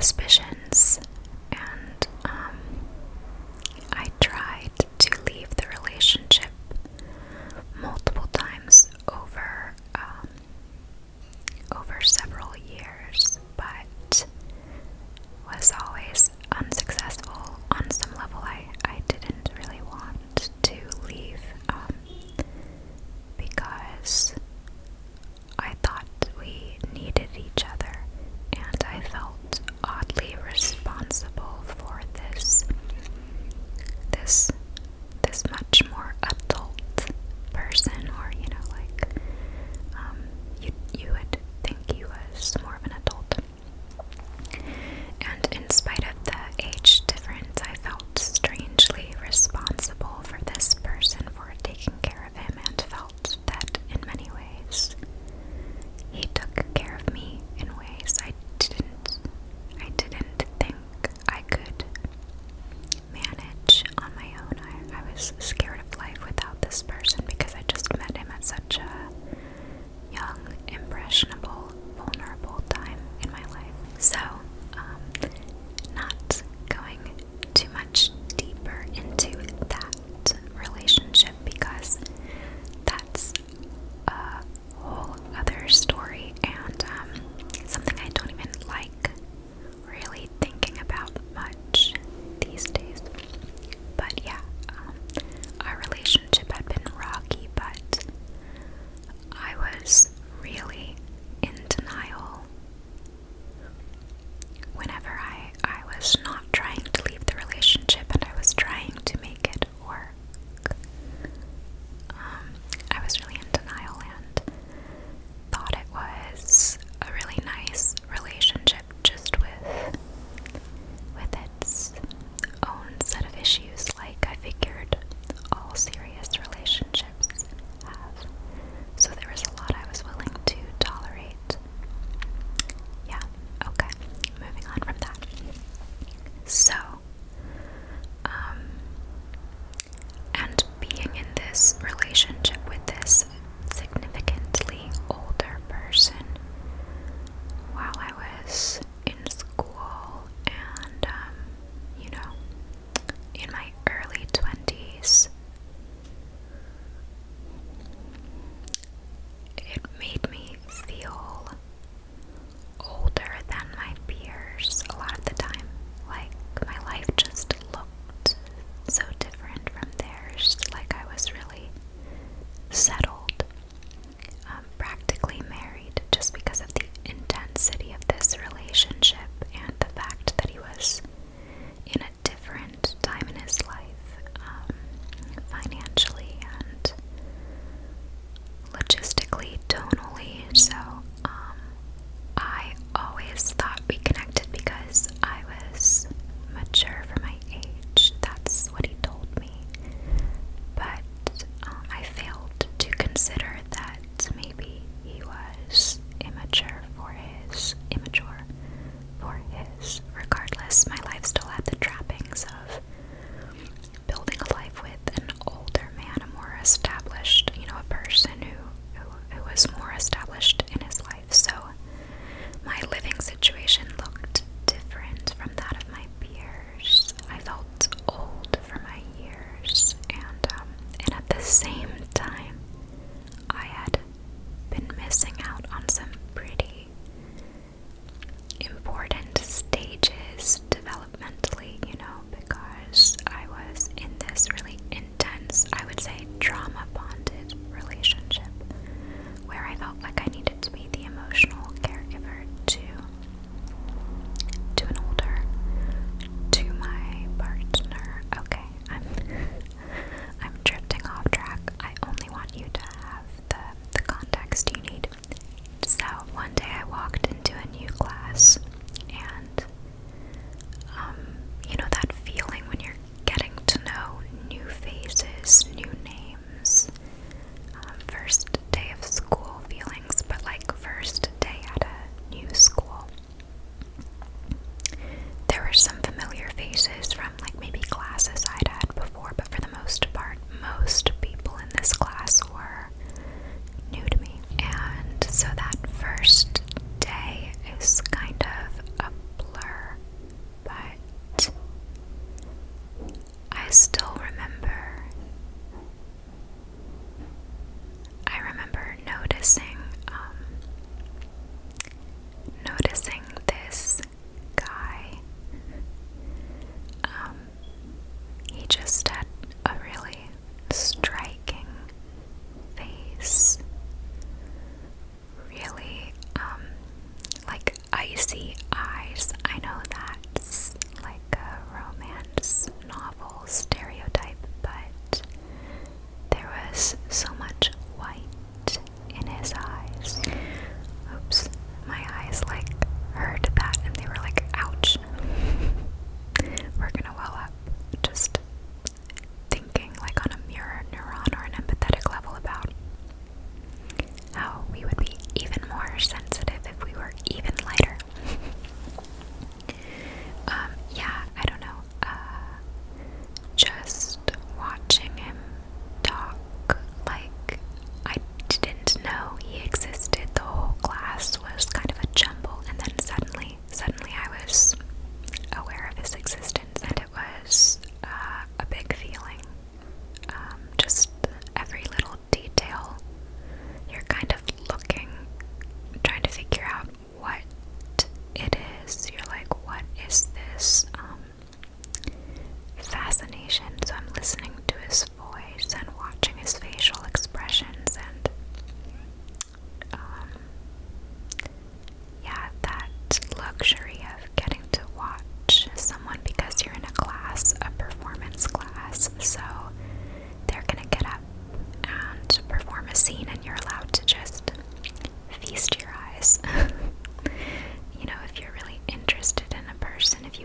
suspicions, and I tried to leave the relationship multiple times over several years, but was always unsuccessful. On some level, I didn't really want to leave because I thought we needed each other, and I felt oddly responsible for this much more adult person, or you would think he was more of an adult. And in spite of the age difference, I felt strangely responsible for this person, for taking care of him, and felt that in many ways he took care of me in ways I didn't think I could manage on my own. I was scared of life without this person because I just met him at such a young, impressionable, vulnerable time in my life. So, not going too much deeper into that relationship because that's a whole other story, and something I don't even like really thinking about much these days. But yeah, our relationship had been rocky, but I was really in denial whenever I was not trying to leave the relationship and I was trying to make it work. I was really in denial and thought it was a really nice relationship, just with its own set of issues, like I figured all serious relationships have. So there was a lot I was willing to tolerate. Yeah, okay, moving on from that. So, and being in this relationship with this significantly older person while I was in school and, in my early 20s, it made me feel older than my peers a lot of the time. Like, my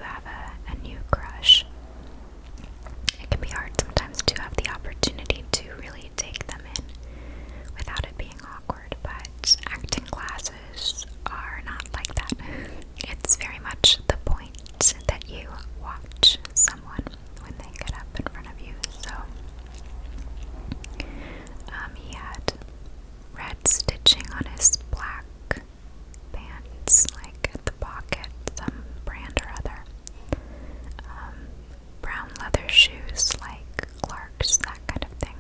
have a new crush, it can be hard sometimes to have the opportunity to really take them in without it being awkward, but acting classes are not like that. It's very much the point that you watch someone when they get up in front of you. So he had red stitching on his black pants, like at the pocket, some brand or other. Brown leather shoes, like Clark's, that kind of thing.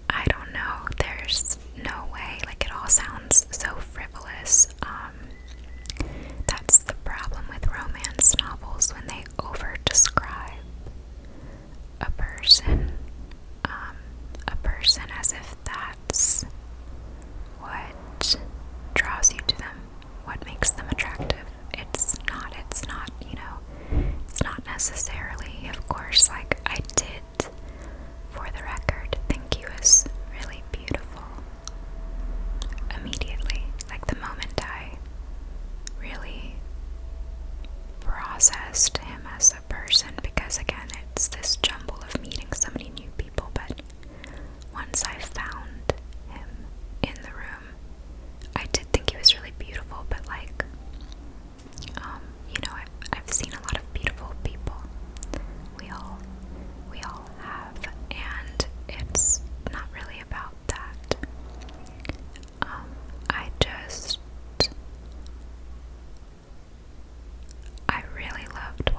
I don't know, there's no way, like it all sounds so frivolous. That's the problem with romance novels, when they over-describe a person as if that's what draws you to them, what makes them attractive. It's not, it's not necessarily, of course. Like, I did, for the record, think he was really beautiful immediately. Like, the moment I really processed him as a person, because again, it's this jumble of meeting so many new people, but once I found him in the room, I did think he was really beautiful, but like, I've seen a lot of beautiful people. We all have, and it's not really about that. I really loved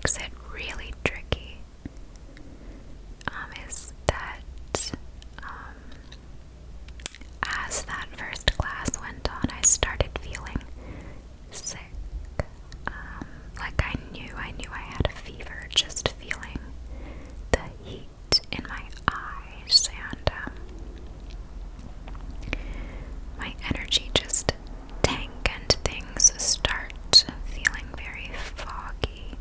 makes it really tricky is that as that first class went on, I started feeling sick. Like I knew I had a fever, just feeling the heat in my eyes, and my energy just tank, and things start feeling very foggy,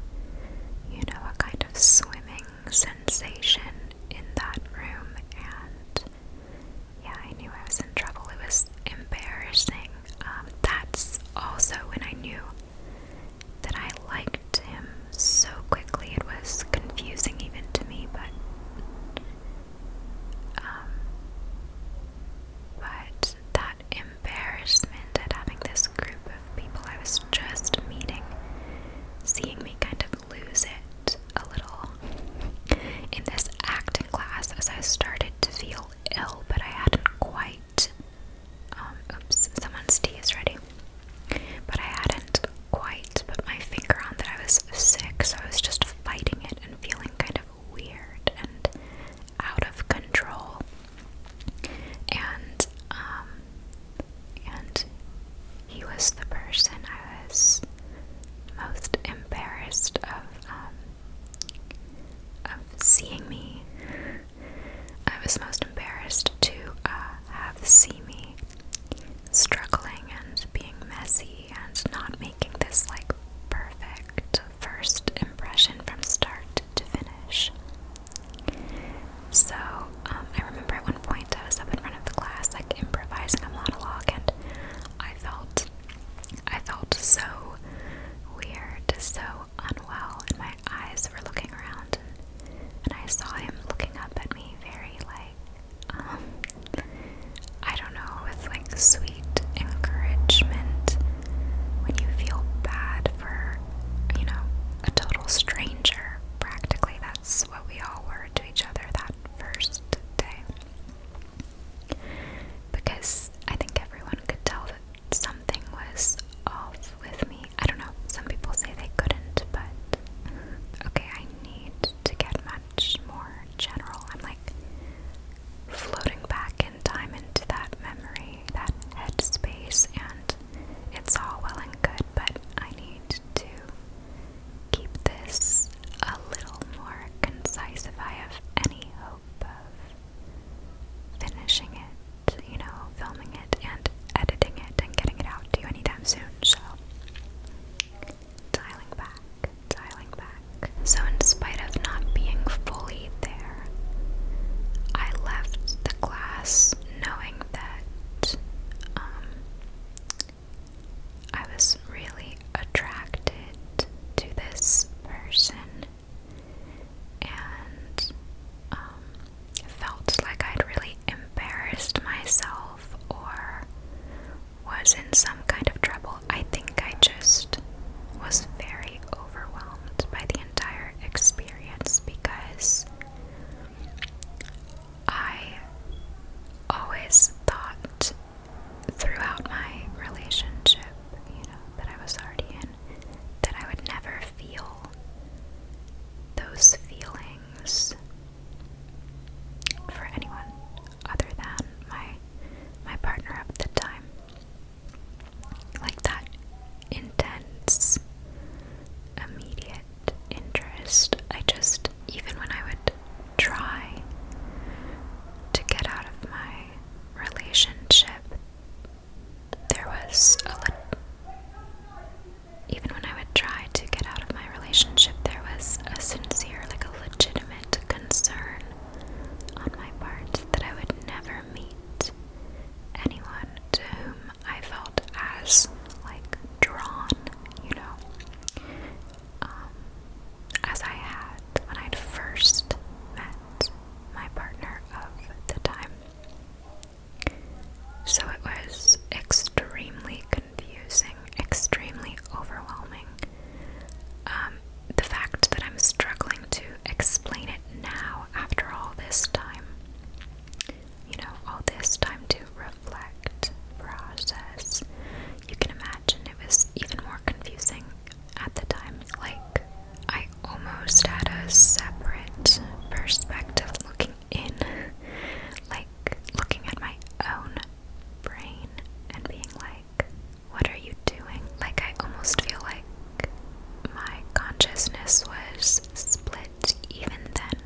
consciousness was split even then.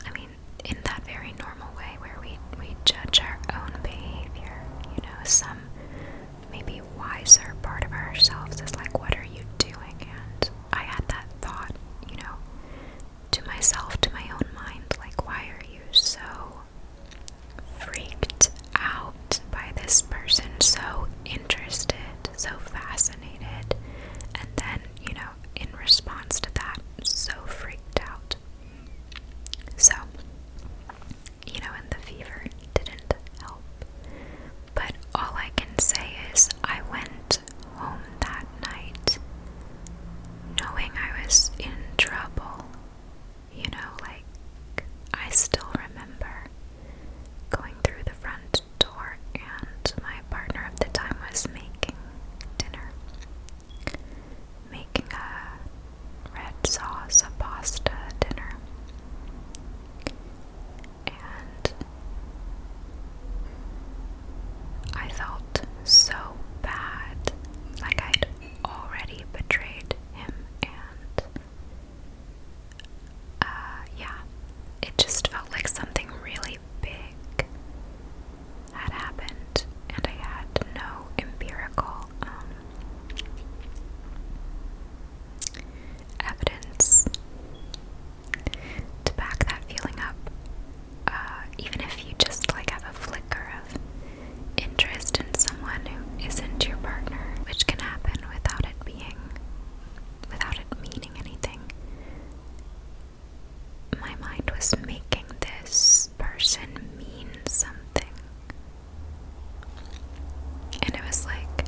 I mean, in that very normal way where we judge our own behavior, you know, some maybe wiser part of ourselves is like, what are you doing? And I had that thought, you know, to myself, to my own mind, like, why are you so freaked out by this person, so interested, so fascinated, and then, you know, in response to that, so freaked out. So, you know, and the fever didn't help. But all I can say is I went home that night knowing I was in trouble. You know, like, I still remember going through the front door and my partner of the time was making dinner. Making a red sauce, a pasta dinner. And I felt so bad, like I'd already betrayed him, and yeah, it just felt like something really big had happened, and I had no empirical evidence to back that feeling up. Even if you just like have a flicker of interest in someone who isn't your partner, which can happen without it meaning anything. My mind was making this person mean something. And it was like,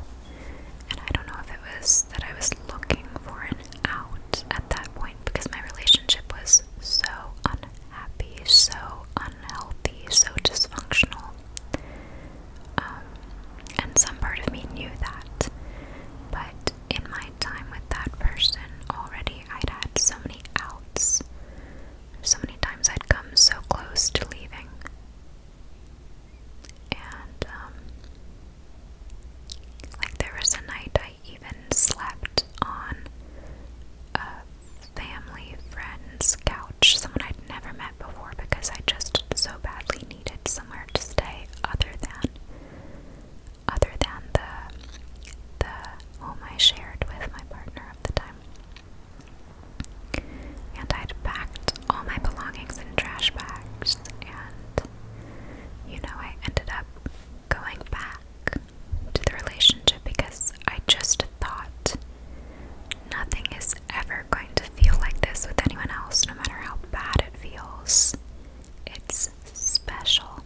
and I don't know if it was that I was looking for an out at that point because my relationship was so unhappy, so unhealthy, so dysfunctional. And some part of me knew that. But in my time with that person, already I'd had so many outs. So many times I'd come so close to leaving. And, like, there was a night I even slept on a family friend's couch, someone I'd never met before because I just so badly needed somewhere to stay other than the home I shared with my partner of the time. And I'd packed all my belongings in trash bags, and, you know, I ended up going back to the relationship because I just thought nothing is ever going to feel like this with anyone else, no matter how bad it feels. It's special.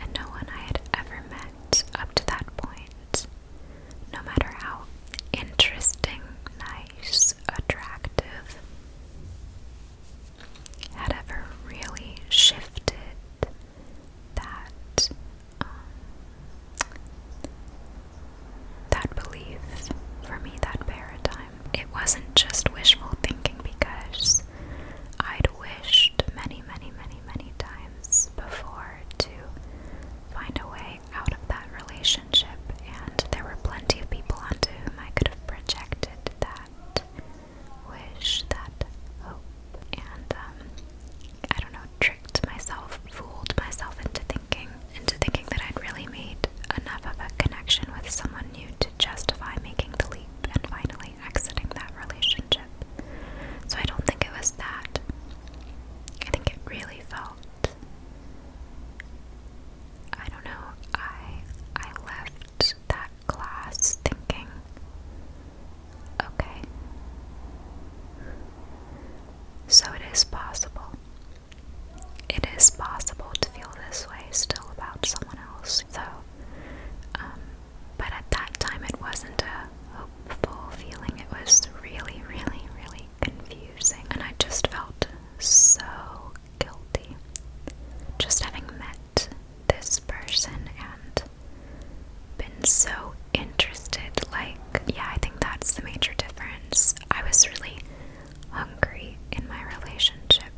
And no one I had ever met up to that point, no matter how interesting, nice, attractive, had ever really shifted that that belief for me, that paradigm. It wasn't just wishful thinking because I'd wished many, many, many, many times before to find a way out of that relationship, and there were plenty of people onto whom I could have projected that wish, that hope, and I don't know, tricked myself, fooled myself into thinking that I'd really made enough of a connection with someone new to justify making the leap and finally exiting that relationship. So I don't think it was that. I think it really felt, I don't know, I left that class thinking, okay, so it is possible. It is possible to feel this way still about someone else. So, but at that time it wasn't a hopeful feeling. It was really, really, really confusing. And I just felt so guilty. Just having met this person and been so interested. Like, yeah, I think that's the major difference. I was really hungry in my relationship.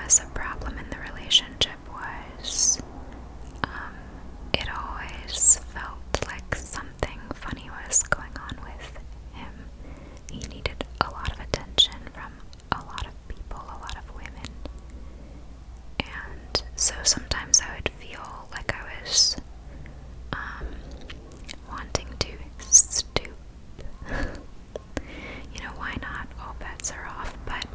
was a problem in the relationship was it always felt like something funny was going on with him. He needed a lot of attention from a lot of people, a lot of women. And so sometimes I would feel like I was wanting to stoop. You know, why not? All bets are off, but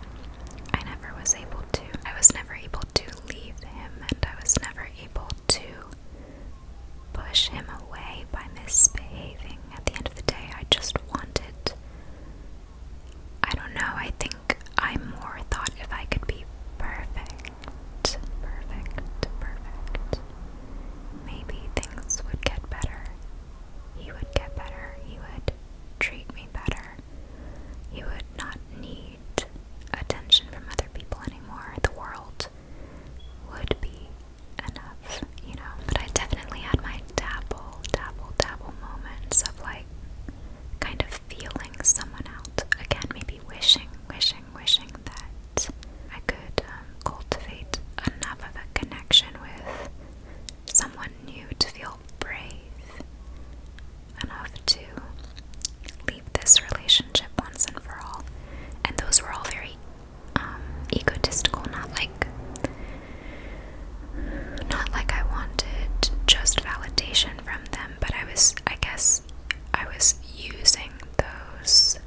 I never was able to. I was never able to leave him, and I was never able to push him away by misbehaving. At the end of the day, I just wanted, I don't know, I think I more thought if I could be perfect, maybe things would get better. He would get better. He would treat me better. He would not need attention from other people anymore. The world would be enough, you know. But I definitely had my dabble moments of like kind of feeling someone out. Again, maybe wishing that I could cultivate enough of a connection with someone new to feel brave enough to leave this relationship once and for all. And those were all very egotistical, not like I wanted just validation from them, but I guess I was using those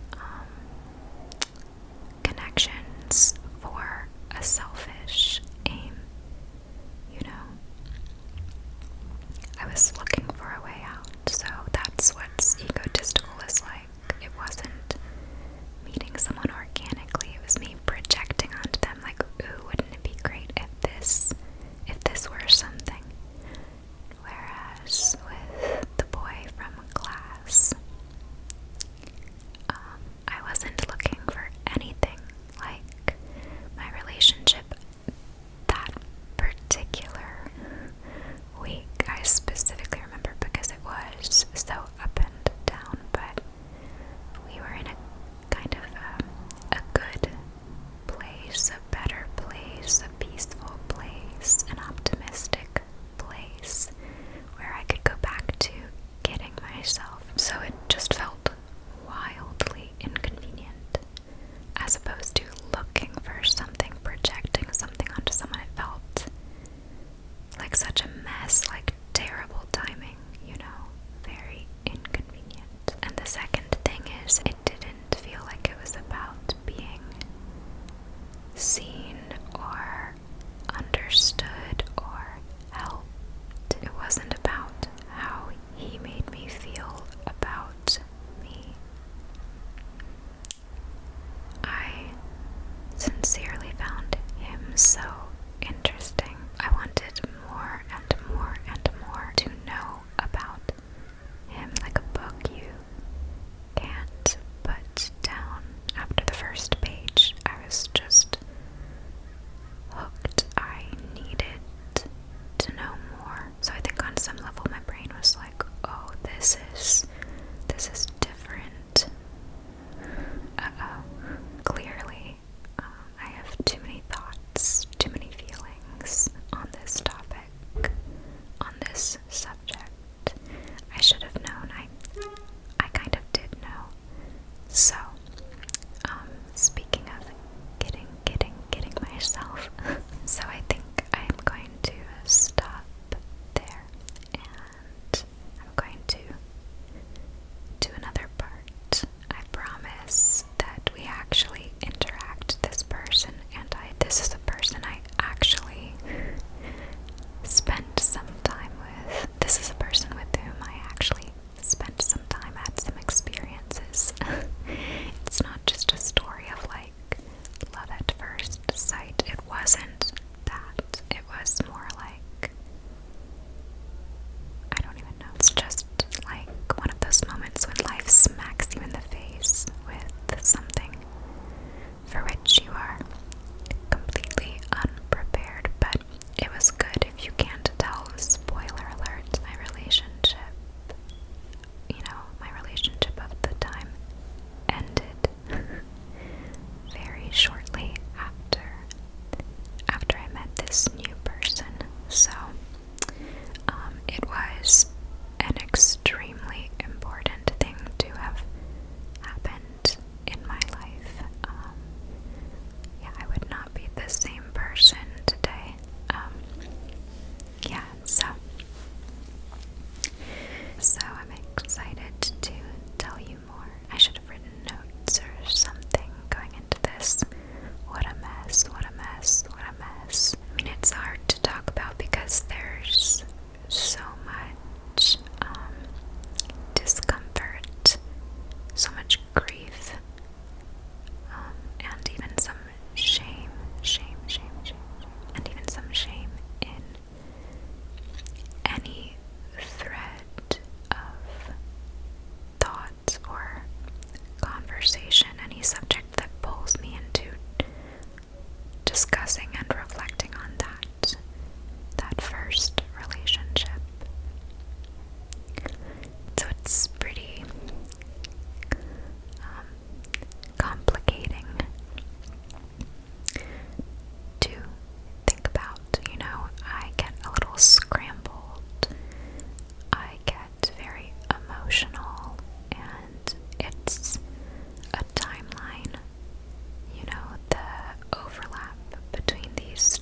connections for a selfish aim, you know. I was looking for a way out, so that's what egotistical is like. It wasn't meeting someone organically, it was me projecting onto them like, ooh, wouldn't it be great if this were something. Whereas with the boy from class, I wasn't looking for anything like my relationship that particular week. I specifically remember because it was so up and down, but we were in a kind of a good place, a better place, a peaceful place, an optimistic place where I could go back to kidding myself. So it just felt wildly inconvenient as opposed to looking for something, projecting something onto someone. It felt like such a mess, like terrible timing, you know, very inconvenient. And the second thing is, it didn't feel like it was about being seen or understood or helped. It wasn't about how he made me feel about me. I sincerely found him so interesting. I wanted more and more and more to know about him, like a book you can't put down after the first page. I was just hooked. I needed to know more. So I think on some level my brain was like, oh, this is different. Clearly, I have too many thoughts, too many the same person today. Yeah, so I'm excited to tell you more. I should have written notes or something going into this. What a mess, what a mess, what a mess. I mean, it's hard to talk about because there's so much discomfort, so much grief, and even some shame, and even some shame in any thread of thought or conversation, any subject that pulls me into discussing and reflecting on that first relationship. So it's pretty complicating to think about. You know, I get a little scrambled. I get very emotional, and it's a timeline. You know, the overlap between these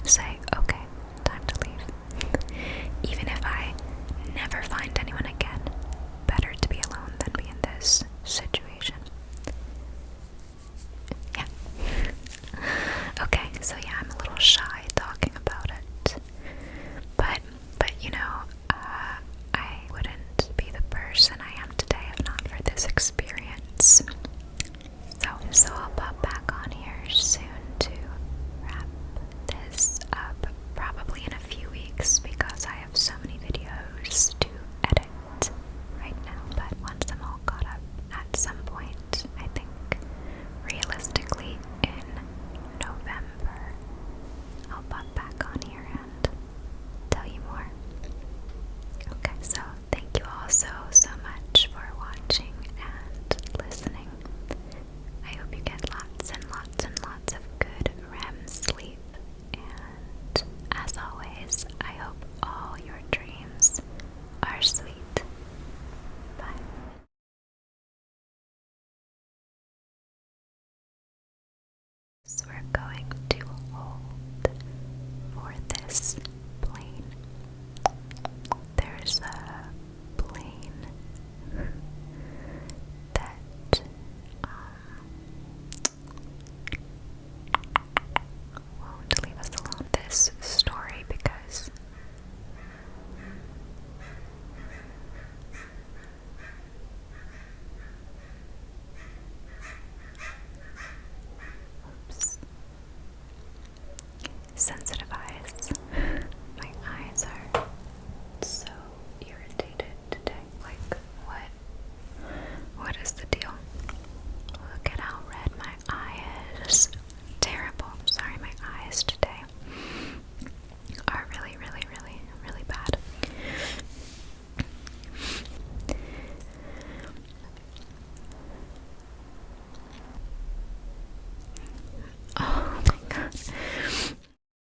say, okay, time to leave. Even if I never find anyone again, better to be alone than be in this situation. Yeah. Okay, so yeah, I'm a little shy talking about it. But you know, I wouldn't be the person I am today if not for this experience. So I'll pop back on here soon to wrap this up, probably in a few weeks because I have so many videos to edit right now. But once I'm all caught up, at some point, I think realistically in November, I'll pop back on here and tell you more. Okay, so thank you all so much for watching and listening. I hope you get lots and lots and lots of good REM sleep, and as always, I hope all your dreams are sweet. Bye. So we're going to hold for this plane. There's a plane that won't leave us alone. This story because sensitive